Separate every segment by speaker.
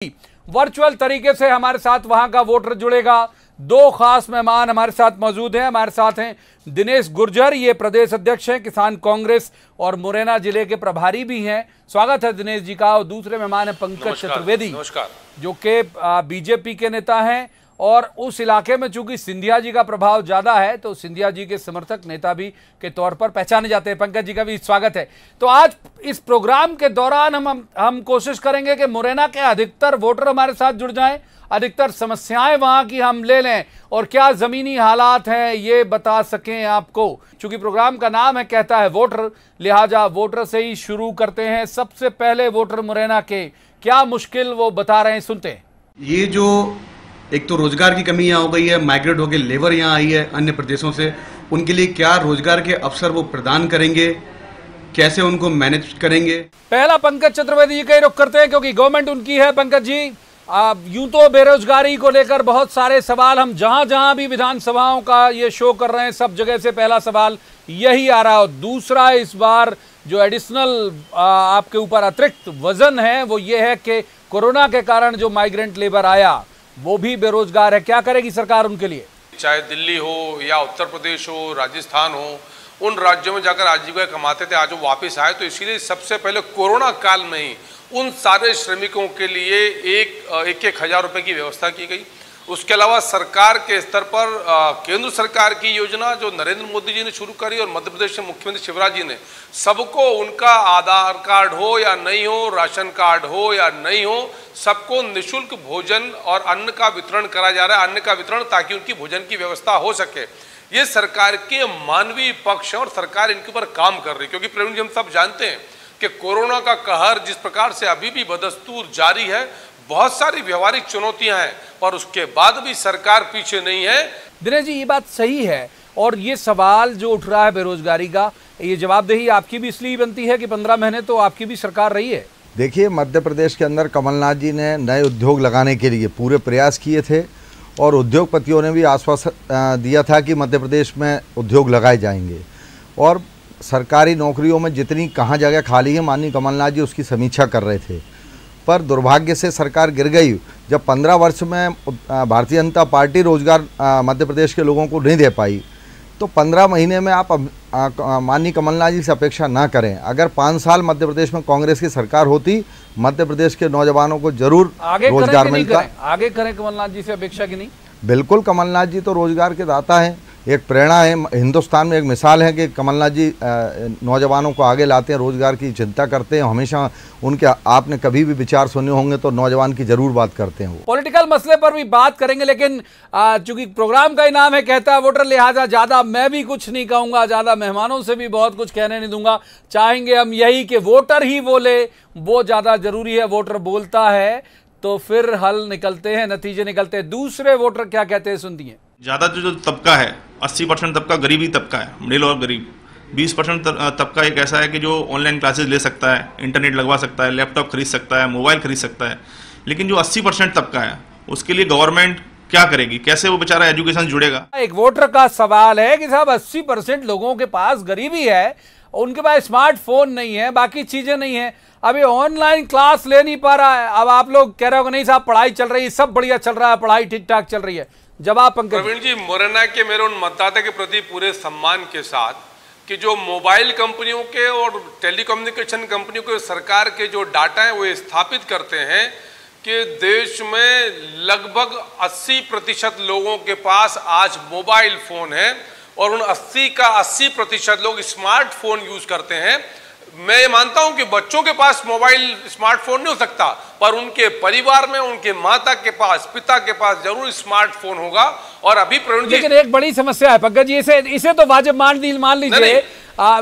Speaker 1: Virtual तरीके से हमारे साथ वहां का वोटर जुड़ेगा। दो खास मेहमान हमारे साथ मौजूद हैं। हमारे साथ हैं दिनेश गुर्जर, ये प्रदेश अध्यक्ष हैं किसान कांग्रेस और मुरैना जिले के प्रभारी भी हैं। स्वागत है दिनेश जी का। और दूसरे मेहमान हैं पंकज चतुर्वेदी, जो कि बीजेपी के नेता हैं और उस इलाके में चूंकि सिंधिया जी का प्रभाव ज्यादा है तो सिंधिया जी के समर्थक नेता भी के तौर पर पहचाने जाते हैं। पंकज जी का भी स्वागत है। तो आज इस प्रोग्राम के दौरान हम कोशिश करेंगे कि मुरैना के अधिकतर वोटर हमारे साथ जुड़ जाएं, अधिकतर समस्याएं वहां की हम ले लें और क्या जमीनी हालात हैं ये बता सकें आपको। चूंकि प्रोग्राम का नाम है कहता है वोटर, लिहाजा वोटर से ही शुरू करते हैं। सबसे पहले वोटर मुरैना के क्या मुश्किल वो बता रहे हैं, सुनते हैं।
Speaker 2: ये जो एक तो रोजगार की कमी यहाँ हो गई है, माइग्रेट होकर लेबर यहाँ आई है अन्य प्रदेशों से, उनके लिए क्या रोजगार के अवसर वो प्रदान करेंगे, कैसे उनको मैनेज करेंगे।
Speaker 1: पहला पंकज चतुर्वेदी जी का ही रुख करते हैं क्योंकि गवर्नमेंट उनकी है। पंकज जी, यूं तो बेरोजगारी को लेकर बहुत सारे सवाल हम जहां जहां भी विधानसभाओं का ये शो कर रहे हैं सब जगह से पहला सवाल यही आ रहा है। और दूसरा, इस बार जो एडिशनल आपके ऊपर अतिरिक्त वजन है वो ये है कि कोरोना के कारण जो माइग्रेंट लेबर आया वो भी बेरोजगार है। क्या करेगी सरकार उनके लिए? चाहे
Speaker 3: दिल्ली हो या उत्तर प्रदेश हो, राजस्थान हो, उन राज्यों में जाकर आजीविका कमाते थे, आज वो वापस आए। तो इसीलिए सबसे पहले कोरोना काल में ही उन सारे श्रमिकों के लिए एक हजार रुपए की व्यवस्था की गई। उसके अलावा सरकार के स्तर पर केंद्र सरकार की योजना जो नरेंद्र मोदी जी ने शुरू करी और मध्य प्रदेश के मुख्यमंत्री शिवराज जी ने, सबको उनका आधार कार्ड हो या नहीं हो, राशन कार्ड हो या नहीं हो, सबको निःशुल्क भोजन और अन्न का वितरण करा जा रहा है। अन्न का वितरण ताकि उनकी भोजन की व्यवस्था हो सके। ये सरकार के मानवीय पक्ष है और सरकार इनके ऊपर काम कर रही है। क्योंकि प्रवीण जी, हम सब जानते हैं कि कोरोना का कहर जिस प्रकार से अभी भी बदस्तूर जारी है, बहुत सारी व्यवहारिक चुनौतियां हैं, पर उसके बाद भी सरकार पीछे नहीं है।
Speaker 1: दिनेश जी, ये बात सही है। और ये सवाल जो उठ रहा है बेरोजगारी का, ये जवाबदेही आपकी भी इसलिए बनती है कि 15 महीने तो आपकी भी सरकार रही है।
Speaker 4: देखिए, मध्य प्रदेश के अंदर कमलनाथ जी ने नए उद्योग लगाने के लिए पूरे प्रयास किए थे और उद्योगपतियों ने भी आश्वासन दिया था कि मध्य प्रदेश में उद्योग लगाए जाएंगे। और सरकारी नौकरियों में जितनी कहाँ जगह खाली है, माननीय कमलनाथ जी उसकी समीक्षा कर रहे थे। पर दुर्भाग्य से सरकार गिर गई जब 15 वर्ष में भारतीय जनता पार्टी रोजगार मध्य प्रदेश के लोगों को नहीं दे पाई। तो 15 महीने में आप माननीय कमलनाथ जी से अपेक्षा ना करें। अगर 5 साल मध्य प्रदेश में कांग्रेस की सरकार होती, मध्य प्रदेश के नौजवानों को जरूर रोजगार मिलता।
Speaker 1: आगे करें कमलनाथ जी से अपेक्षा की नहीं?
Speaker 4: बिल्कुल, कमलनाथ जी तो रोजगार के दाता हैं। एक प्रेरणा है, हिंदुस्तान में एक मिसाल है कि कमलनाथ जी नौजवानों को आगे लाते हैं, रोजगार की चिंता करते हैं। हमेशा उनके, आपने कभी भी विचार सुने होंगे तो नौजवान की जरूर बात करते हैं। वो
Speaker 1: पॉलिटिकल मसले पर भी बात करेंगे, लेकिन चूंकि प्रोग्राम का ही नाम है कहता है वोटर, लिहाजा ज्यादा मैं भी कुछ नहीं कहूंगा, ज्यादा मेहमानों से भी बहुत कुछ कहने नहीं दूंगा। चाहेंगे हम यही कि वोटर ही बोले, वो ज्यादा जरूरी है। वोटर बोलता है तो फिर हल निकलते हैं, नतीजे निकलते हैं। दूसरे वोटर क्या कहते हैं, सुनती हैं।
Speaker 5: ज़्यादा जो तबका है, 80% तबका गरीबी तबका है, मिडिल और गरीब। 20% तबका एक ऐसा है कि जो ऑनलाइन क्लासेस ले सकता है, इंटरनेट लगवा सकता है, लैपटॉप खरीद सकता है, मोबाइल खरीद सकता है। लेकिन जो 80% तबका है उसके लिए गवर्नमेंट क्या करेगी, कैसे वो बेचारा एजुकेशन जुड़ेगा?
Speaker 1: एक वोटर का सवाल है कि साहब 80% लोगों के पास गरीबी है, उनके पास स्मार्टफोन नहीं है, बाकी चीजें नहीं है, अभी ऑनलाइन क्लास ले नहीं पा रहा है। अब आप लोग कह रहे हो नहीं साहब पढ़ाई चल रही है, सब बढ़िया चल रहा है, पढ़ाई ठीक ठाक चल रही है। जवाब पंकज।
Speaker 3: प्रवीण जी, मुरैना के मेरे उन मतदाता के प्रति पूरे सम्मान के साथ कि जो मोबाइल कंपनियों के और टेलीकम्युनिकेशन कंपनियों के सरकार के जो डाटा है वो स्थापित करते हैं कि देश में लगभग 80% लोगों के पास आज मोबाइल फोन है और उन 80% लोग स्मार्टफोन यूज करते हैं। मैं ये मानता हूं कि बच्चों के पास मोबाइल स्मार्टफोन नहीं हो सकता, पर उनके परिवार में, उनके माता के पास, पिता के पास जरूर स्मार्टफोन होगा। और अभी प्रवीण जी, लेकिन
Speaker 1: एक बड़ी समस्या है पंकज जी, इसे तो वाजिब मान लीजिए,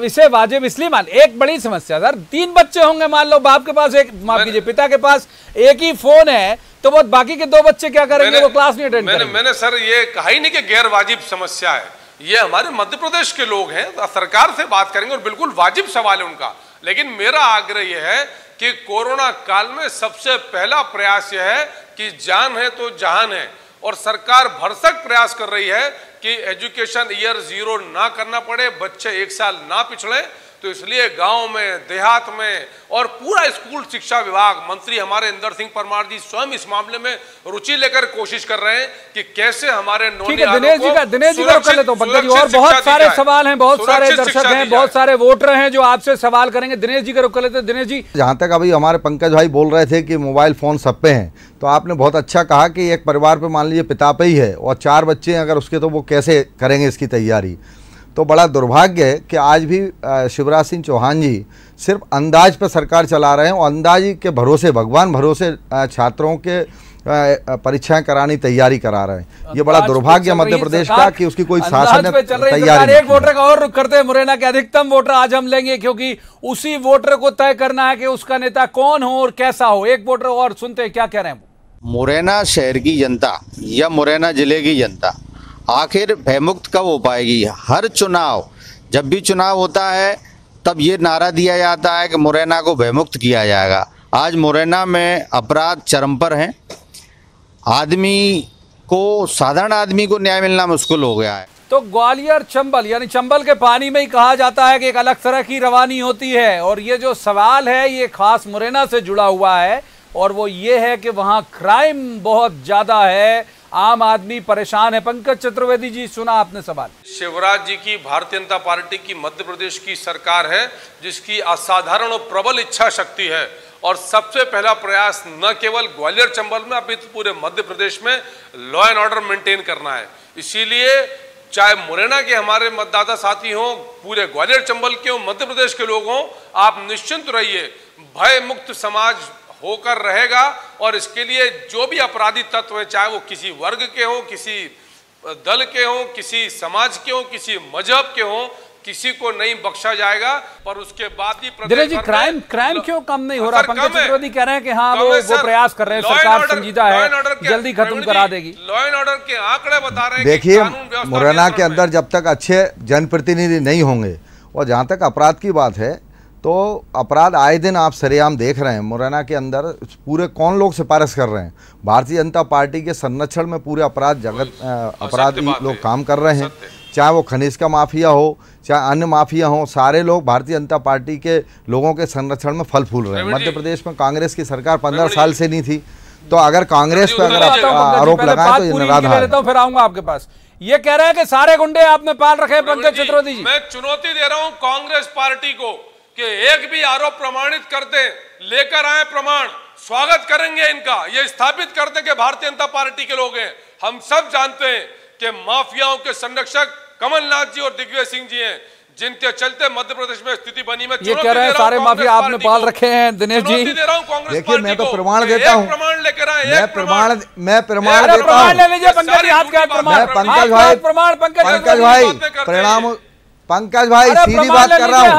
Speaker 1: इसे वाजिब इसलिए एक बड़ी समस्या सर, 3 बच्चे होंगे, मान लो बाप के पास एक, माफ कीजिए पिता के पास एक ही फोन है, तो वो बाकी के 2 बच्चे क्या करेंगे? वो क्लास नहीं अटेंड करेंगे।
Speaker 3: मैंने सर ये कहा ही नहीं कि गैर वाजिब समस्या है, ये हमारे मध्य प्रदेश के लोग हैं, सरकार से बात करेंगे और बिल्कुल वाजिब सवाल है उनका। लेकिन मेरा आग्रह यह है कि कोरोना काल में सबसे पहला प्रयास यह है कि जान है तो जहान है, और सरकार भरसक प्रयास कर रही है कि एजुकेशन ईयर 0 ना करना पड़े, बच्चे 1 साल ना पिछड़े। तो तो इसलिए गांव में, देहात में और पूरा स्कूल शिक्षा विभाग, मंत्री हमारे इंदर सिंह परमार जी स्वयं इस मामले में रुचि लेकर कोशिश कर रहे हैं कि कैसे हमारे
Speaker 1: ठीक है। दिनेश जी का कर लेता हूं पंकज जी, और बहुत सारे सवाल हैं, बहुत सारे दर्शक हैं, बहुत सारे वोटर हैं जो आपसे सवाल करेंगे। दिनेश जी का रुख कर लेते हैं। दिनेश जी,
Speaker 4: जहाँ तक अभी हमारे पंकज भाई बोल रहे थे कि मोबाइल फ़ोन सब पे हैं, तो आपने बहुत अच्छा कहा कि एक परिवार पे मान लीजिए पिता पे ही है और 4 बच्चे हैं अगर उसके, तो वो कैसे करेंगे इसकी तैयारी। तो बड़ा दुर्भाग्य है कि आज भी शिवराज सिंह चौहान जी सिर्फ अंदाज पर सरकार चला रहे हैं और अंदाज के भरोसे, भगवान भरोसे छात्रों के परीक्षाएं करानी, तैयारी करा रहे हैं। ये बड़ा दुर्भाग्य मध्य प्रदेश का कि उसकी कोई शासन तैयारी।
Speaker 1: एक वोटर का और रुख करते हैं। मुरैना के अधिकतम वोटर आज हम लेंगे, क्योंकि उसी वोटर को तय करना है कि उसका नेता कौन हो और कैसा हो। एक वोटर और सुनते हैं क्या कह रहे हैं।
Speaker 6: मुरैना शहर की जनता या मुरैना जिले की जनता आखिर भयमुक्त कब हो पाएगी? हर चुनाव, जब भी चुनाव होता है तब ये नारा दिया जाता है कि मुरैना को भयमुक्त किया जाएगा। आज मुरैना में अपराध चरम पर हैं। साधारण आदमी को न्याय मिलना मुश्किल हो गया है।
Speaker 1: तो ग्वालियर चंबल, यानी चंबल के पानी में ही कहा जाता है कि एक अलग तरह की रवानी होती है। और ये जो सवाल है ये खास मुरैना से जुड़ा हुआ है, और वो ये है कि वहां क्राइम बहुत ज्यादा है, आम आदमी परेशान है। पंकज चतुर्वेदी जी, सुना आपने सवाल।
Speaker 3: शिवराज जी की भारतीय जनता पार्टी की मध्य प्रदेश की सरकार है, जिसकी असाधारण और प्रबल इच्छा शक्ति है। और सबसे पहला प्रयास न केवल ग्वालियर चंबल में, अपितु पूरे मध्य प्रदेश में लॉ एंड ऑर्डर मेंटेन करना है। इसीलिए चाहे मुरैना के हमारे मतदाता साथी हों, पूरे ग्वालियर चंबल के हों, मध्य प्रदेश के लोग हों, आप निश्चिंत रहिए, भय मुक्त समाज होकर रहेगा। और इसके लिए जो भी अपराधी तत्व है, चाहे वो किसी वर्ग के हों, किसी दल के हों, किसी समाज के हों, किसी मजहब के हों, किसी को नहीं बख्शा जाएगा। पर उसके बाद ही
Speaker 1: दिनेश जी, क्राइम क्यों कम नहीं हो रहा? पंकज चतुर्वेदी कह रहे हैं कि हाँ वो प्रयास कर रहे हैं, सरकार संजीदा है, जल्दी खत्म करा देगी।
Speaker 3: लॉ एंड ऑर्डर के आंकड़े बता रहे हैं।
Speaker 4: देखिए, मुरैना के अंदर जब तक अच्छे जनप्रतिनिधि नहीं होंगे, और जहाँ तक अपराध की बात है तो अपराध आए दिन आप सरेआम देख रहे हैं। मुरैना के अंदर पूरे कौन लोग सिफारिश कर रहे हैं? भारतीय जनता पार्टी के संरक्षण में पूरे अपराधी लोग काम कर रहे हैं, चाहे वो खनिज का माफिया हो, चाहे अन्य माफिया हो, सारे लोग भारतीय जनता पार्टी के लोगों के संरक्षण में फल फूल रहे हैं। मध्य प्रदेश में कांग्रेस की सरकार 15 साल से नहीं थी, तो अगर कांग्रेस पे अगर आरोप लगाए तो ये निराधार है।
Speaker 1: फिर आऊंगा आपके पास। ये कह रहे हैं कि सारे गुंडे आपने पाल रखे हैं। पंकज चतुर्वेदी जी,
Speaker 3: मैं चुनौती दे रहा हूं कांग्रेस पार्टी को कि एक भी आरोप प्रमाणित कर दे, लेकर आए प्रमाण, स्वागत करेंगे इनका। ये स्थापित कर दे कि भारतीय जनता पार्टी के लोग हैं। हम सब जानते हैं कि माफियाओं के संरक्षक कमलनाथ जी और दिग्विजय सिंह जी हैं, जिनके चलते मध्य प्रदेश में स्थिति बनी। में
Speaker 1: ये कह रहे हैं सारे माफिया आपने पाल रखे हैं। दिनेश जी,
Speaker 4: देखिए मैं तो प्रमाण देता हूँ,
Speaker 3: प्रमाण लेकर आए,
Speaker 4: मैं प्रमाण देता हूँ।
Speaker 1: ले लीजिए पंकज जी, हाथ के हाथ प्रमाण,
Speaker 4: पंकज भाई, पंकज भाई प्रणाम, पंकज भाई सीधी बात कर रहा हूँ।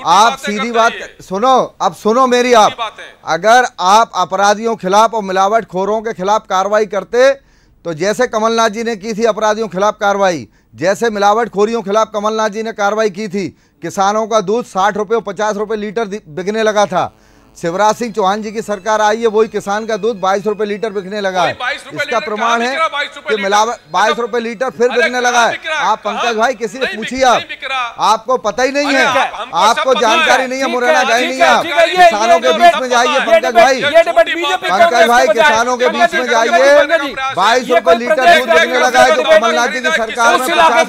Speaker 4: आप सीधी बात सुनो, अब सुनो मेरी। आप अगर आप अपराधियों के खिलाफ और मिलावटखोरों के खिलाफ कार्रवाई करते, तो जैसे कमलनाथ जी ने की थी अपराधियों के खिलाफ कार्रवाई, जैसे मिलावटखोरियों के खिलाफ कमलनाथ जी ने कार्रवाई की थी, किसानों का दूध 60 रुपये और 50 रुपये लीटर बिकने लगा था। शिवराज सिंह चौहान जी की सरकार आई है, वही किसान का दूध 22 रुपये लीटर बिकने लगा है। इसका प्रमाण है कि मिलावट 22 रुपये लीटर फिर बिकने लगा है। आप पंकज भाई किसी ने पूछिए, आपको पता ही नहीं है, आपको जानकारी नहीं है, मुरैना गए नहीं आप। किसानों के बीच में जाइए पंकज भाई, पंकज भाई किसानों के बीच में जाइए। 22 रुपये लीटर दूध बिकने लगा है, तो कमलनाथ जी की सरकार में 50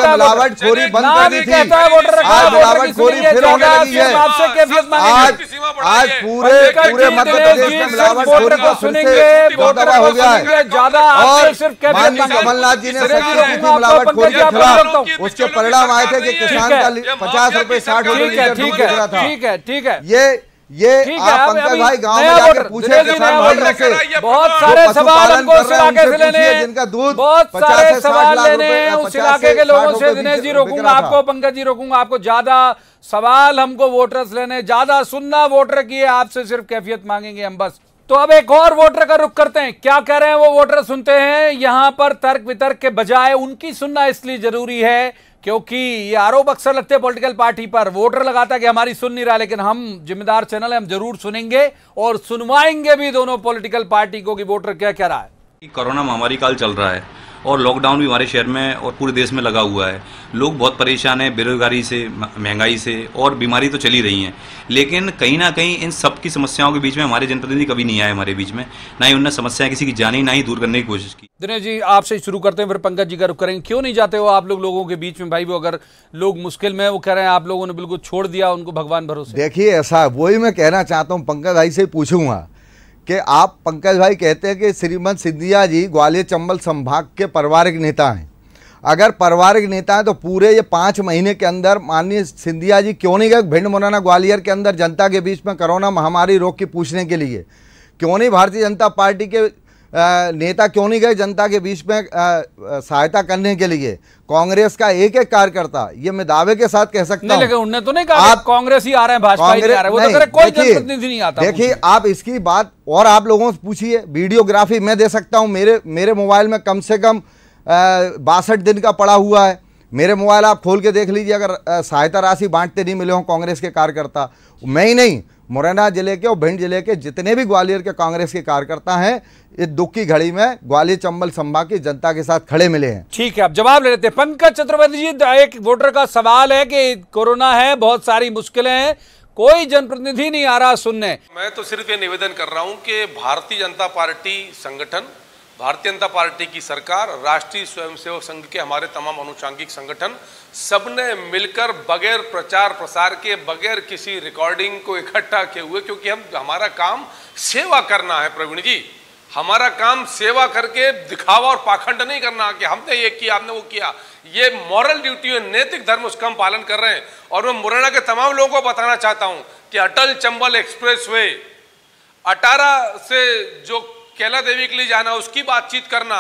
Speaker 4: मिलावटखोरी बंद कर दी थी। आज मिलावटखोरी फिर होने लगी है। आज पूरे मध्य प्रदेश में मिलावटखोरी का सुनेंगे दबदबा हो गया है। और माननीय कमलनाथ जी ने सख्ती की थी मिलावटखोरी के खिलाफ, उसके परिणाम आए थे कि किसान का 50 रुपये 60 रुपये लीटर दूध बिक रहा था।
Speaker 1: ठीक है,
Speaker 4: ये आप पंकज भाई गांव में जाकर पूछे किसान भाइयों से,
Speaker 1: बहुत सारे सवाल हमको उस इलाके से लेने हैं,
Speaker 4: जिनका दूध
Speaker 1: बहुत सारे सवाल लेने हैं उस इलाके के लोगों से। दिनेश जी रोकूंगा आपको, पंकज जी रोकूंगा आपको। ज्यादा सवाल हमको वोटर्स लेने, ज्यादा सुनना वोटर की है, आपसे सिर्फ कैफियत मांगेंगे हम बस। तो अब एक और वोटर का रुख करते हैं, क्या कह रहे हैं वो वोटर सुनते हैं। यहां पर तर्क वितर्क के बजाय उनकी सुनना इसलिए जरूरी है क्योंकि ये आरोप अक्सर लगते हैं पॉलिटिकल पार्टी पर, वोटर लगाता है कि हमारी सुन नहीं रहा, लेकिन हम जिम्मेदार चैनल है, हम जरूर सुनेंगे और सुनवाएंगे भी दोनों पॉलिटिकल पार्टी को कि वोटर क्या कह रहा है।
Speaker 7: कोरोना महामारी काल चल रहा है और लॉकडाउन भी हमारे शहर में और पूरे देश में लगा हुआ है। लोग बहुत परेशान हैं बेरोजगारी से, महंगाई से, और बीमारी तो चली रही हैं, लेकिन कहीं ना कहीं इन सब की समस्याओं के बीच में हमारे जनप्रतिनिधि कभी नहीं आए हमारे बीच में, ना ही उनने समस्याएं किसी की जानी, ना ही दूर करने की कोशिश की।
Speaker 1: दिनेश जी, आपसे शुरू करते हैं, फिर पंकज जी का रुख करेंगे। क्यों नहीं जाते हो आप लोगों के बीच में भाई? वो अगर लोग मुश्किल में, वो कह रहे हैं आप लोगों ने बिल्कुल छोड़ दिया उनको भगवान भरोसे।
Speaker 4: देखिए, ऐसा वही मैं कहना चाहता हूँ, पंकज भाई से पूछूंगा कि आप, पंकज भाई कहते हैं कि श्रीमंत सिंधिया जी ग्वालियर चंबल संभाग के पारिवारिक नेता हैं। अगर पारिवारिक नेता हैं तो पूरे ये 5 महीने के अंदर माननीय सिंधिया जी क्यों नहीं गए भिंड, मुरैना, ग्वालियर के अंदर जनता के बीच में कोरोना महामारी रोग की पूछने के लिए? क्यों नहीं भारतीय जनता पार्टी के नेता क्यों नहीं गए जनता के बीच में सहायता करने के लिए? कांग्रेस का एक एक कार्यकर्ता, ये मैं दावे के साथ कह सकता हूं।
Speaker 1: लेकिन उन्होंने तो नहीं कहा कांग्रेस ही आ रहे हैं, भाजपा ही नहीं आ रहे, वो तो कह रहे कोई जनप्रतिनिधि नहीं आता।
Speaker 4: देखिए, आप इसकी बात और आप लोगों से पूछिए, वीडियोग्राफी मैं दे सकता हूं, मेरे मोबाइल में कम से कम 62 दिन का पड़ा हुआ है। मेरे मोबाइल आप खोल के देख लीजिए, अगर सहायता राशि बांटते नहीं मिले हों कांग्रेस के कार्यकर्ता। मैं ही नहीं, मुरैना जिले के और भिंड जिले के जितने भी ग्वालियर के कांग्रेस के कार्यकर्ता हैं, इस दुख की घड़ी में ग्वालियर चंबल संभाग की जनता के साथ खड़े मिले हैं।
Speaker 1: ठीक है, अब जवाब ले लेते हैं। पंकज चतुर्वेदी जी, एक वोटर का सवाल है कि कोरोना है, बहुत सारी मुश्किलें हैं, कोई जनप्रतिनिधि नहीं आ रहा सुनने।
Speaker 3: मैं तो सिर्फ ये निवेदन कर रहा हूं कि भारतीय जनता पार्टी संगठन, भारतीय जनता पार्टी की सरकार, राष्ट्रीय स्वयंसेवक संघ के हमारे तमाम अनुषंगिक संगठन, सबने मिलकर बगैर प्रचार प्रसार के, बगैर किसी रिकॉर्डिंग को इकट्ठा किए हुए, क्योंकि हमारा काम सेवा करना है प्रवीण जी, हमारा काम सेवा करके दिखावा और पाखंड नहीं करना कि हमने ये किया, हमने वो किया। ये मॉरल ड्यूटी है, नैतिक धर्म, उसका हम पालन कर रहे हैं। और मैं मुरैना के तमाम लोगों को बताना चाहता हूं कि अटल चंबल एक्सप्रेसवे 18 से जो कैला देवी के लिए जाना, उसकी बातचीत करना,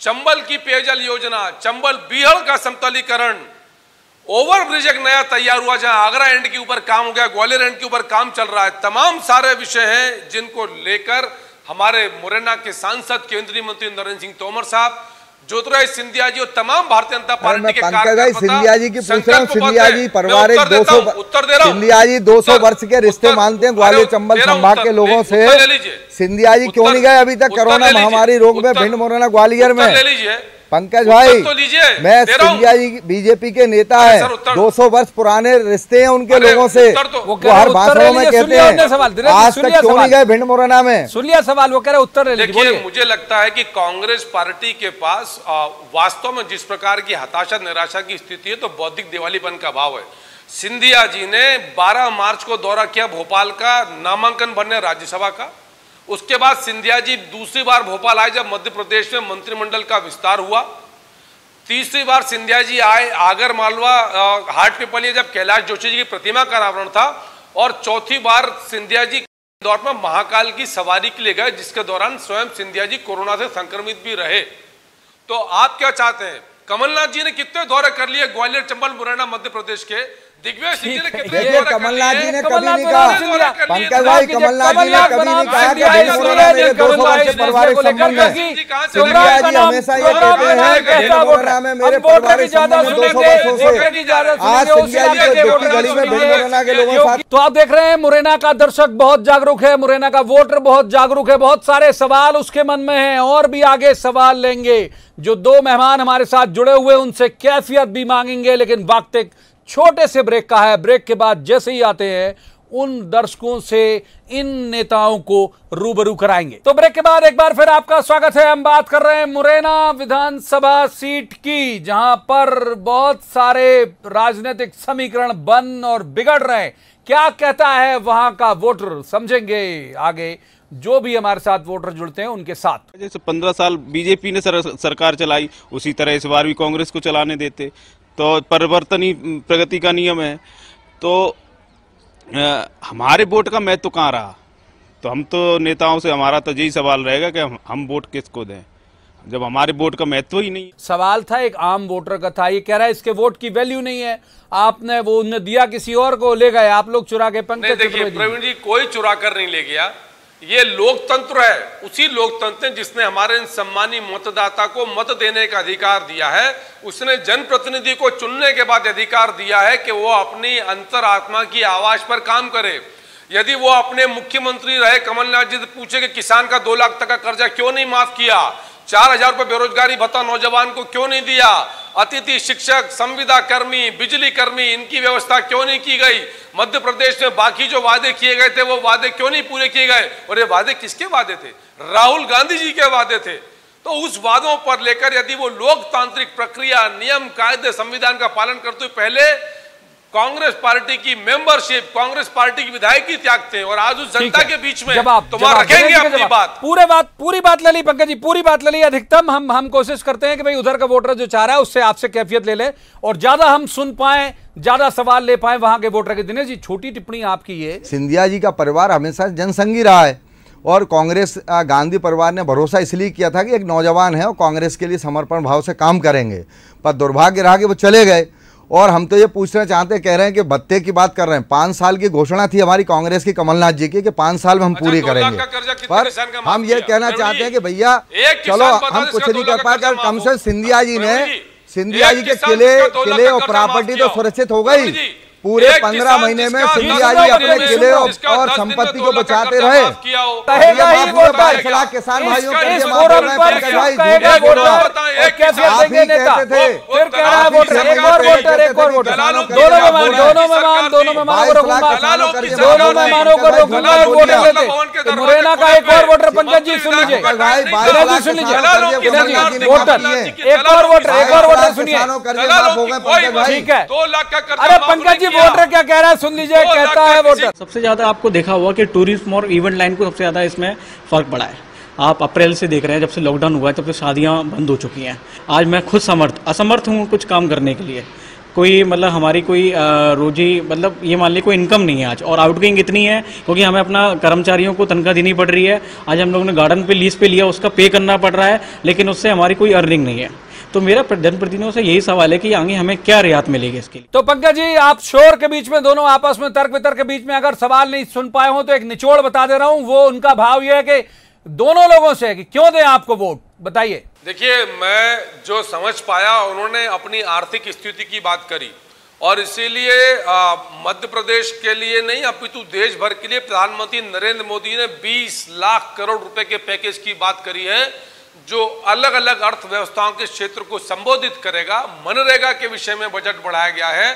Speaker 3: चंबल की पेयजल योजना, चंबल बीहड़ का समतलीकरण, ओवरब्रिज एक नया तैयार हुआ जहां आगरा एंड के ऊपर काम हो गया, ग्वालियर एंड के ऊपर काम चल रहा है। तमाम सारे विषय हैं जिनको लेकर हमारे मुरैना के सांसद, केंद्रीय मंत्री नरेंद्र सिंह तोमर साहब, ज्योतिराज सिंधिया जी और तमाम भारतीय जनता पार्टी के कार्यकर्ता,
Speaker 4: सिंधिया जी की पूछ रहा हूं। सिंधिया जी पारिवारिक 200 सिंधिया जी 200 वर्ष के रिश्ते मानते हैं ग्वालियर चंबल संभाग के लोगों से। सिंधिया जी क्यों नहीं गए अभी तक कोरोना महामारी रोग में भिंड, मुरैना, ग्वालियर में? पंकज भाई, मैं सिंधिया जी बीजेपी के नेता है, 200 वर्ष पुराने रिश्ते हैं उनके लोगों से। वो हर भाषणों में कहते हैं, आज तक क्यों नहीं गए भिंड, मुरैना में?
Speaker 1: सुनिए सवाल, वो कह रहे उत्तर ले लीजिए।
Speaker 3: देखिए, मुझे लगता है कि कांग्रेस पार्टी के पास वास्तव में जिस प्रकार की हताशा, निराशा की स्थिति है, तो बौद्धिक दिवालीपन का भाव है। सिंधिया जी ने 12 मार्च को दौरा किया भोपाल का, नामांकन भरने राज्यसभा का। उसके बाद सिंधिया जी दूसरी बार भोपाल आए जब मध्य प्रदेश में मंत्रिमंडल का विस्तार हुआ। तीसरी बार सिंधिया जी आए आगर मालवा हाट पिपलिया जब कैलाश जोशी जी की प्रतिमा का अनावरण था। और चौथी बार सिंधिया जी दौर में महाकाल की सवारी के लिए गए, जिसके दौरान स्वयं सिंधिया जी कोरोना से संक्रमित भी रहे। तो आप क्या चाहते हैं? कमलनाथ जी ने कितने दौरे कर लिए ग्वालियर, चंबल, मुरैना, मध्य प्रदेश के? दिग्विजय सिंह जी ने कितने दौरे कर लिए?
Speaker 4: कमलनाथ जी ने कभी नहीं कहा, पंकज भाई, कमलनाथ जी ने कभी नहीं कहा कि भिंड, मुरैना मेरे 200 वर्ष के पारिवारिक संबंध है। सिंधिया जी हमेशा ये कहते हैं कि भिंड, मुरैना में मेरे पारिवारिक संबंध है 200 वर्षों से। आज सिंधिया जी को दुख की घड़ी में भिंड, मुरैना के लोगों के साथ।
Speaker 1: तो आप देख रहे हैं, मुरैना का दर्शक बहुत जागरूक है, मुरैना का वोटर बहुत जागरूक है, बहुत सारे सवाल उसके मन में हैं, और भी आगे सवाल लेंगे। जो 2 मेहमान हमारे साथ जुड़े हुए, उनसे कैफियत भी मांगेंगे, लेकिन वक्त एक छोटे से ब्रेक का है। ब्रेक के बाद जैसे ही आते हैं, उन दर्शकों से इन नेताओं को रूबरू कराएंगे। तो ब्रेक के बाद एक बार फिर आपका स्वागत है। हम बात कर रहे हैं मुरैना विधानसभा सीट की, जहां पर बहुत सारे राजनीतिक समीकरण बन और बिगड़ रहे हैं। क्या कहता है वहां का वोटर, समझेंगे आगे जो भी हमारे साथ वोटर जुड़ते हैं उनके साथ।
Speaker 8: जैसे 15 साल बीजेपी ने सरकार चलाई, उसी तरह इस बार भी कांग्रेस को चलाने देते, तो परिवर्तन ही प्रगति का नियम है। तो हमारे वोट का महत्व कहाँ रहा? तो हम तो नेताओं से, हमारा तो यही सवाल रहेगा कि हम वोट किसको दें, जब हमारे वोट का महत्व ही नहीं।
Speaker 1: सवाल था एक आम वोटर का था, ये कह रहा है इसके वोट की वैल्यू नहीं है, आपने वो उन्हें दिया किसी और को, ले गए आप लोग चुरा के। पंकज,
Speaker 3: देखिए प्रवीण जी, कोई चुरा कर नहीं ले गया, ये लोकतंत्र है। उसी लोकतंत्र ने जिसने हमारे इन सम्मानी मतदाता को मत देने का अधिकार दिया है, उसने जनप्रतिनिधि को चुनने के बाद अधिकार दिया है कि वो अपनी अंतरात्मा की आवाज पर काम करे। यदि वो अपने मुख्यमंत्री रहे कमलनाथ जी से पूछे कि किसान का 2 लाख तक का कर्जा क्यों नहीं माफ किया, 4,000 रुपए बेरोजगारी भत्ता नौजवान को क्यों नहीं दिया? अतिथि शिक्षक, संविदा कर्मी, बिजली कर्मी, इनकी व्यवस्था क्यों नहीं की गई? मध्य प्रदेश में बाकी जो वादे किए गए थे वो वादे क्यों नहीं पूरे किए गए? और ये वादे किसके वादे थे? राहुल गांधी जी के वादे थे। तो उस वादों पर लेकर यदि वो लोकतांत्रिक प्रक्रिया, नियम, कायदे, संविधान का पालन करते हुए पहले कांग्रेस पार्टी की मेंबरशिप, कांग्रेस पार्टी की विधायकी त्यागते हैं और आज उस जनता के बीच में तुम्हारा रखेंगे अपनी बात।
Speaker 1: पूरी बात ले ली पंकज जी, पूरी बात ले ली। अधिकतम हम कोशिश करते हैं कि भाई उधर का वोटर जो चाह रहा है उससे आपसे कैफियत ले ले और ज्यादा हम सुन पाए, ज्यादा सवाल ले पाए वहां के वोटर के। दिनेश जी, छोटी टिप्पणी आपकी है।
Speaker 4: सिंधिया जी का परिवार हमेशा जनसंघी रहा है और कांग्रेस गांधी परिवार ने भरोसा इसलिए किया था कि एक नौजवान है और कांग्रेस के लिए समर्पण भाव से काम करेंगे, पर दुर्भाग्य रहा कि वो चले गए। और हम तो ये पूछना चाहते कह रहे हैं कि भत्ते की बात कर रहे हैं। 5 साल की घोषणा थी हमारी कांग्रेस की, कमलनाथ जी की, कि 5 साल में हम पूरी करेंगे। पर हम ये कहना चाहते हैं कि भैया चलो हम कुछ नहीं कर पाए, कम से सिंधिया जी के किले और प्रॉपर्टी तो सुरक्षित हो गई। पूरे 15 महीने में सिंधिया जी अपने किले और संपत्ति को बचाते रहे। किसान भाइयों के लिए
Speaker 1: मुरैना का एक और वोटर, पंकज जी सुन लीजिए, सुन लीजिए, एक और वोटर सुनिए, ठीक है। अरे पंकज जी वोटर क्या कह रहा है सुन लीजिए, कहता है वोटर।
Speaker 9: सबसे ज्यादा आपको देखा होगा कि टूरिज्म और इवेंट लाइन को सबसे ज्यादा इसमें फर्क पड़ा है। आप अप्रैल से देख रहे हैं, जब से लॉकडाउन हुआ है तब से शादियां बंद हो चुकी हैं। आज मैं खुद असमर्थ हूँ कुछ काम करने के लिए। कोई मतलब हमारी कोई रोजी मतलब ये मान ली कोई इनकम नहीं है आज, और आउटगोइंग इतनी है क्योंकि हमें अपना कर्मचारियों को तनख्वाह देनी पड़ रही है। आज हम लोगों ने गार्डन पे लीज पे लिया, उसका पे करना पड़ रहा है, लेकिन उससे हमारी कोई अर्निंग नहीं है। तो मेरा जनप्रतिनिधियों से यही सवाल है कि आगे हमें क्या रियायत मिलेगी इसके लिए।
Speaker 1: तो पंकज जी, आप शोर के बीच में, दोनों आपस में तर्क वितर्क के बीच में अगर सवाल नहीं सुन पाए हो तो एक निचोड़ बता दे रहा हूं। वो उनका भाव यह है कि दोनों लोगों से कि क्यों दें आपको वोट, बताइए।
Speaker 3: देखिए, मैं जो समझ पाया, उन्होंने अपनी आर्थिक स्थिति की बात करी और इसीलिए मध्य प्रदेश के लिए नहीं अपितु देश भर के लिए प्रधानमंत्री नरेंद्र मोदी ने 20 लाख करोड़ रुपए के पैकेज की बात करी है, जो अलग अलग अर्थव्यवस्थाओं के क्षेत्र को संबोधित करेगा। मनरेगा के विषय में बजट बढ़ाया गया है,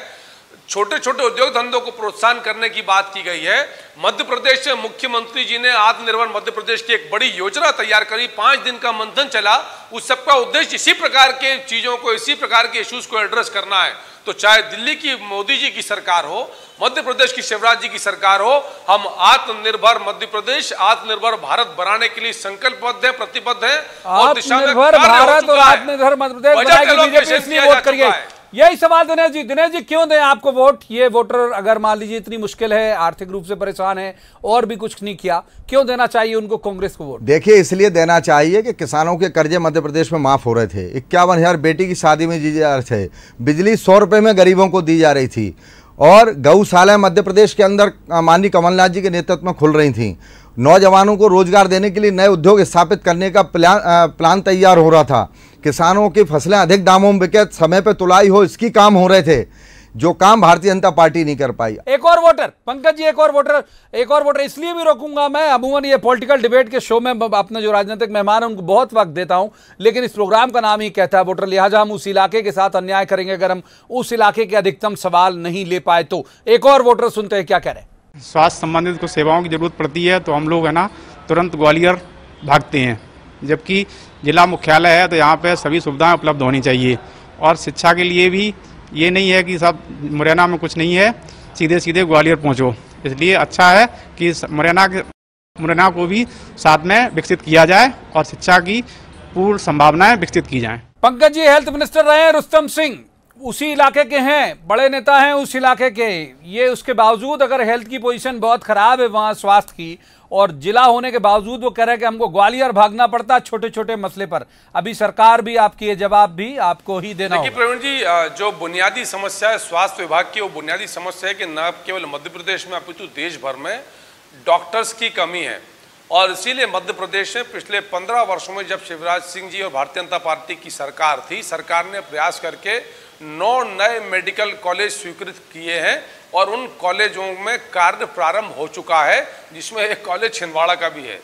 Speaker 3: छोटे छोटे उद्योग धंधों को प्रोत्साहन करने की बात की गई है। मध्य प्रदेश से मुख्यमंत्री जी ने आत्मनिर्भर मध्य प्रदेश की एक बड़ी योजना तैयार करी, 5 दिन का मंथन चला। उस सबका उद्देश्य इसी प्रकार के चीजों को, इसी प्रकार के इश्यूज को एड्रेस करना है। तो चाहे दिल्ली की मोदी जी की सरकार हो, मध्य प्रदेश की शिवराज जी की सरकार हो, हम आत्मनिर्भर मध्य प्रदेश, आत्मनिर्भर भारत बनाने के लिए संकल्पबद्ध है, प्रतिबद्ध है।
Speaker 1: आत्मनिर्भर भारत और आत्मनिर्भर मध्य प्रदेश बनाएगी बीजेपी, इसलिए वोट करिए। यही सवाल दिनेश जी। दिनेश जी, क्यों दें आपको वोट? ये वोटर अगर मान लीजिए इतनी मुश्किल है, आर्थिक रूप से परेशान है और भी कुछ नहीं किया, क्यों देना चाहिए उनको कांग्रेस को वोट?
Speaker 4: देखिए, इसलिए देना चाहिए कि किसानों के कर्जे मध्य प्रदेश में माफ हो रहे थे। 51,000 बेटी की शादी में दी जा रहे थे, बिजली 100 रुपए में गरीबों को दी जा रही थी, और गौशालाएं मध्य प्रदेश के अंदर माननीय कमलनाथ जी के नेतृत्व में खुल रही थी। नौजवानों को रोजगार देने के लिए नए उद्योग स्थापित करने का प्लान तैयार हो रहा था। किसानों की फसलें अधिक दामों में बिके, समय पे तुलाई हो, इसकी काम हो रहे थे, जो काम भारतीय जनता पार्टी नहीं कर पाई।
Speaker 1: एक और वोटर पंकज जी, एक और वोटर इसलिए भी रोकूंगा मैं। अमूमन ये पॉलिटिकल डिबेट के शो में अपने जो राजनीतिक मेहमान है उनको बहुत वक्त देता हूं, लेकिन इस प्रोग्राम का नाम ही कहता है वोटर, लिहाजा हम उस इलाके के साथ अन्याय करेंगे अगर हम उस इलाके के अधिकतम सवाल नहीं ले पाए तो। एक और वोटर सुनते हैं क्या कह रहे हैं।
Speaker 10: स्वास्थ्य संबंधित कुछ सेवाओं की जरूरत पड़ती है तो हम लोग है ना तुरंत ग्वालियर भागते हैं, जबकि जिला मुख्यालय है तो यहाँ पे सभी सुविधाएं उपलब्ध होनी चाहिए। और शिक्षा के लिए भी ये नहीं है कि सब मुरैना में कुछ नहीं है, सीधे सीधे ग्वालियर पहुँचो। इसलिए अच्छा है कि मुरैना को भी साथ में विकसित किया जाए और शिक्षा की पूर्ण संभावनाएं विकसित की जाएं।
Speaker 1: पंकज जी हेल्थ मिनिस्टर रहे रुस्तम सिंह, उसी इलाके के हैं, बड़े नेता हैं उस इलाके के। ये उसके बावजूद अगर हेल्थ की पोजीशन बहुत खराब है वहाँ स्वास्थ्य की, और जिला होने के बावजूद वो कह रहे हैं कि हमको ग्वालियर भागना पड़ता है छोटे छोटे मसले पर। अभी सरकार भी आपकी ये जवाब भी आपको ही देना होगा।
Speaker 3: प्रवीण जी, जो बुनियादी समस्या है स्वास्थ्य विभाग की, वो बुनियादी समस्या है कि न केवल मध्य प्रदेश में अपितु देश भर में डॉक्टर्स की कमी है। और इसीलिए मध्य प्रदेश में पिछले 15 वर्षों में जब शिवराज सिंह जी और भारतीय जनता पार्टी की सरकार थी, सरकार ने प्रयास करके 9 नए मेडिकल कॉलेज स्वीकृत किए हैं और उन कॉलेजों में कार्य प्रारंभ हो चुका है, जिसमें एक कॉलेज छिंदवाड़ा का भी है।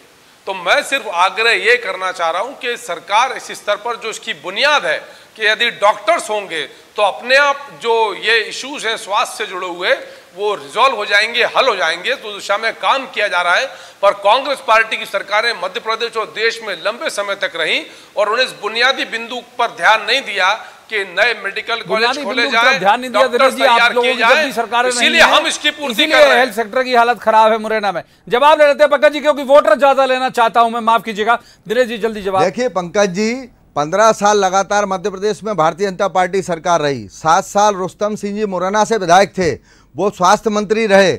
Speaker 3: तो मैं सिर्फ आग्रह ये करना चाह रहा हूं कि सरकार इस स्तर पर जो इसकी बुनियाद है कि यदि डॉक्टर्स होंगे तो अपने आप जो ये इश्यूज हैं स्वास्थ्य से जुड़े हुए वो रिजॉल्व हो जाएंगे, हल हो जाएंगे, तो दिशा में काम किया जा रहा है। पर कांग्रेस पार्टी की सरकारें मध्य प्रदेश और देश में लंबे समय तक रहीं और उन्हें इस बुनियादी बिंदु पर ध्यान नहीं दिया कि नए मेडिकल कॉलेज खोले जाएं,
Speaker 1: ध्यान नहीं दिया दिनेश जी, आप लोगों की जब भी सरकारें
Speaker 3: इसीलिए हम इसकी पूर्ति कर रहे हैं।
Speaker 1: हेल्थ सेक्टर की हालत खराब है मुरैना में। जवाब ले लेते हैं पंकज जी, क्योंकि वोटर ज्यादा लेना चाहता हूं मैं, माफ कीजिएगा दिनेश जी, जल्दी जवाब।
Speaker 4: देखिए पंकज जी, 15 साल लगातार मध्य प्रदेश में भारतीय जनता पार्टी सरकार रही। 7 साल रुस्तम सिंह जी मुरैना से विधायक थे, वो स्वास्थ्य मंत्री रहे।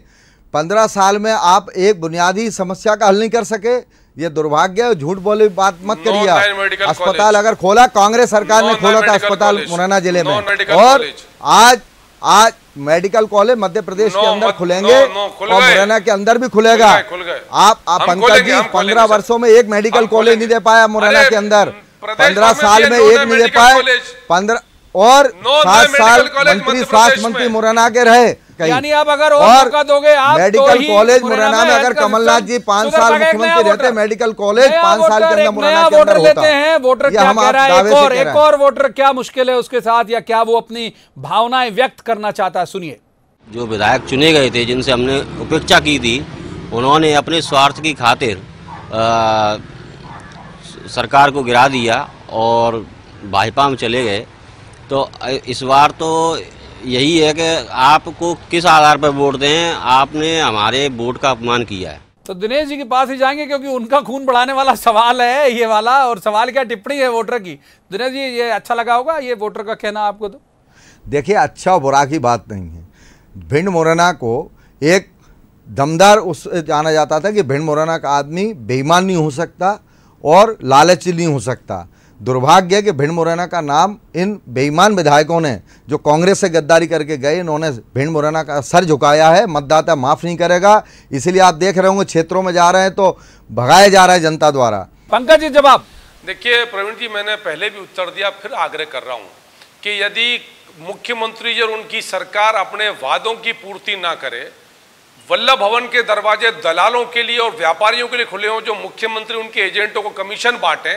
Speaker 4: 15 साल में आप एक बुनियादी समस्या का हल नहीं कर सके, ये दुर्भाग्य है। झूठ बोले बात मत करिए। अस्पताल अगर खोला, कांग्रेस सरकार ने खोला था अस्पताल मुरैना जिले में, और आज मेडिकल कॉलेज मध्य प्रदेश के अंदर खुलेंगे और मुरैना के अंदर भी खुलेगा। आप पंकज जी 15 वर्षों में एक मेडिकल कॉलेज नहीं दे पाया मुरैना के अंदर, 15 साल में एक नहीं दे पाए। 15 और 7 साल मंत्री स्वास्थ्य मंत्री मुरैना के रहे।
Speaker 1: यानी आप अगर और मौका दोगे आप
Speaker 4: मेडिकल कॉलेज मुरैना में अगर कमलनाथ जी 5 साल मुख्यमंत्री रहते, मेडिकल कॉलेज 5 साल के अंदर मुरैना के अंदर होता।
Speaker 1: हैं वोटर क्या कह रहा है, एक और वोटर क्या मुश्किल है उसके साथ, या क्या वो अपनी भावनाएं व्यक्त करना चाहता है, सुनिए।
Speaker 11: जो विधायक चुने गए थे, जिनसे हमने उपेक्षा की थी, उन्होंने अपने स्वार्थ की खातिर सरकार को गिरा दिया और भाजपा में चले गए। तो इस बार तो यही है कि आपको किस आधार पर वोट दें, आपने हमारे वोट का अपमान किया है।
Speaker 1: तो दिनेश जी के पास ही जाएंगे, क्योंकि उनका खून बढ़ाने वाला सवाल है ये वाला, और सवाल क्या टिप्पणी है वोटर की। दिनेश जी, ये अच्छा लगा होगा ये वोटर का कहना आपको? तो
Speaker 4: देखिए, अच्छा बुरा की बात नहीं है। भिंड मुरैना को एक दमदार उस जाना जाता था कि भिंड मुरैना का आदमी बेईमान नहीं हो सकता और लालची नहीं हो सकता। दुर्भाग्य है कि भिंड मुरैना का नाम इन बेईमान विधायकों ने, जो कांग्रेस से गद्दारी करके गए, इन्होंने भिंड मुरैना का सर झुकाया है। मतदाता माफ नहीं करेगा, इसलिए आप देख रहे होंगे क्षेत्रों में जा रहे हैं तो भगाया जा रहा है जनता द्वारा।
Speaker 1: पंकज जी जवाब।
Speaker 3: देखिए प्रवीण जी, मैंने पहले भी उत्तर दिया, फिर आग्रह कर रहा हूं कि यदि मुख्यमंत्री और उनकी सरकार अपने वादों की पूर्ति ना करे, वल्लभ भवन के दरवाजे दलालों के लिए और व्यापारियों के लिए खुले हों, जो मुख्यमंत्री उनके एजेंटों को कमीशन बांटे,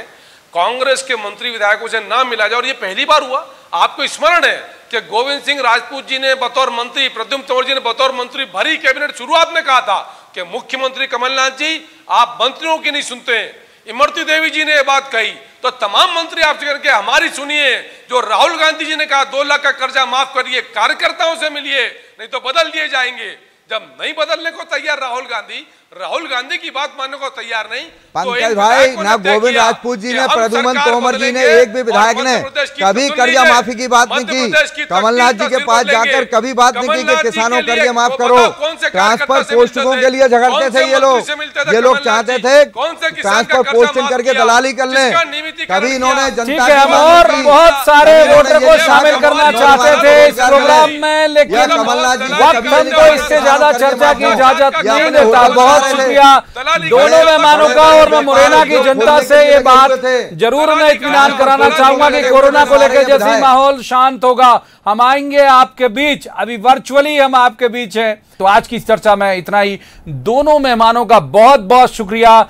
Speaker 3: कांग्रेस के मंत्री विधायकों से ना मिला जाए। और ये पहली बार हुआ, आपको स्मरण है कि गोविंद सिंह राजपूत जी ने बतौर मंत्री, प्रद्युम्न तंवर जी ने बतौर मंत्री भरी कैबिनेट शुरुआत में कहा था कि मुख्यमंत्री कमलनाथ जी आप मंत्रियों की नहीं सुनते। इमरती देवी जी ने यह बात कही, तो तमाम मंत्री आपसे करके हमारी सुनिए। जो राहुल गांधी जी ने कहा 2 लाख का कर्जा माफ करिए, कार्यकर्ताओं से मिलिए, नहीं तो बदल दिए जाएंगे। जब नहीं बदलने को तैयार राहुल गांधी की बात मानने को तैयार नहीं,
Speaker 4: पंकज भाई, ना गोविंद राजपूत जी ने, प्रद्युम्न तोमर जी ने, एक भी विधायक ने कभी कर्जा माफी की बात नहीं की। कमलनाथ जी के पास जाकर कभी बात नहीं की कि किसानों कर्जा माफ करो। ट्रांसफर पोस्टिंगों के लिए झगड़ते थे ये लोग चाहते थे ट्रांसफर पोस्टिंग करके दलाली कर लें। कभी इन्होंने जनता
Speaker 1: और बहुत सारे वोटर को शामिल करना चाहते थे इस प्रोग्राम में, लेकिन वक्त हमको इससे ज्यादा चर्चा की इजाजत नहीं देता। बहुत शुक्रिया दोनों मेहमानों का, और मैं मुरैना की जनता से ये बात जरूर मैं इत्मीनान कराना चाहूंगा कि कोरोना को लेकर जैसे माहौल शांत होगा, हम आएंगे आपके बीच। अभी वर्चुअली हम आपके बीच हैं। तो आज की चर्चा में इतना ही। दोनों मेहमानों का बहुत बहुत शुक्रिया।